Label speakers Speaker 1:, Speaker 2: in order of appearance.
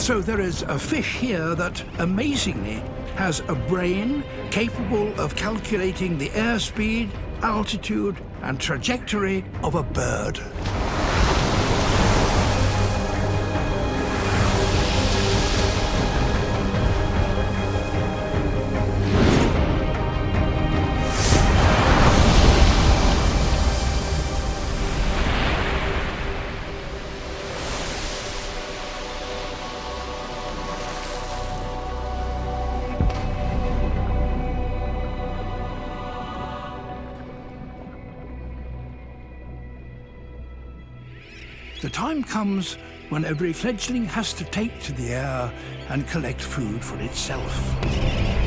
Speaker 1: So there is a fish here that, amazingly, has a brain capable of calculating the airspeed, altitude, and trajectory of a bird. The time comes when every fledgling has to take to the air and collect food for itself.